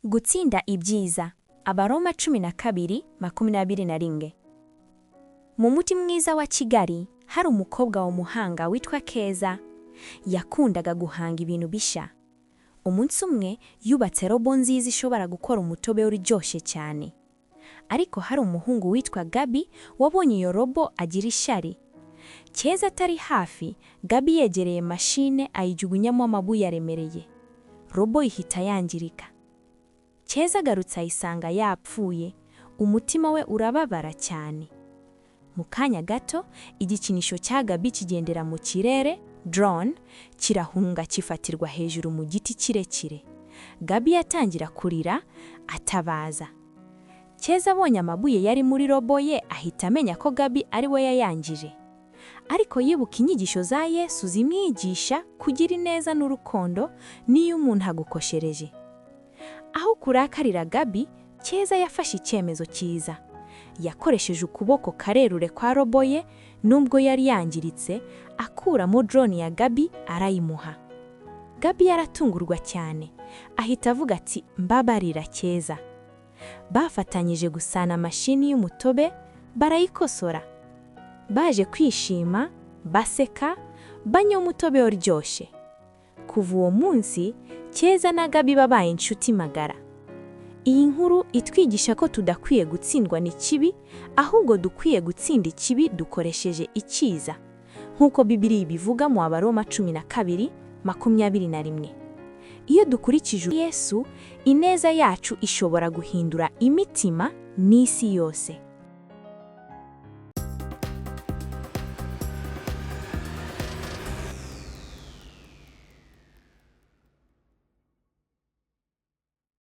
Gutsinda ibyiza. Abaroma 12:21. Mu muti mwiza wa Kigali hari umukobwa w'umuhanga witwa Keza. Yakundaga guhanga ibintu bisha. Umunsi umwe yubatse robo nziza ishobora gukora umutobe uryoshye cyane. Ariko hari umuhungu witwa Gabi wabonye iyo robo agira ishari. Keza atari hafi, Gabi yegereye mashine ayijugunyamo amabuye aremereye. Robo ihita yangirika. Keza agarutse ayisanga yapfuye, umutima we urababara cyane. Mu kanya gato, igikinisho cya Gabi kigendera mu kirere, drone, kirahunga kifatirwa hejuru mu giti kirekire. Gabi yatangira kurira, atabaza. Keza abonye amabuye yari muri robo ye ahita amenya ko Gabi ari we yayangije. Ariko yibuka inyigisho za Yesu zimwigisha kugira ineza n'urukundo niyo umuntu agukoshereje. Aho kurakarira Gabi, Keza yafashe icyemezo cyiza. Yakoresheje ukuboko karerure kwa robo ye, nubwo yari yangiritse, akuramo drone ya Gabi arayimuha. Gabi yaratungurwa cyane, ahita avuga ati mbabarira Keza. Bafatanyije gusana mashini y'umutobe, barayikosora. Baje kwishima, baseka, banywa umutobe uryoshye. Kuva uwo munsi, Keza na Gabi babaye inshuti magara. Iyi nkuru itwigisha ko tudakwiye gutsindwa n'ikibi, ahubwo dukwiye gutsinda ikibi dukoresheje icyiza. Nk'uko Bibiliya ibivuga mu Abaroma 12:21. Iyo dukurikije Yesu, ineza yacu ishobora guhindura imitima n'isi yose.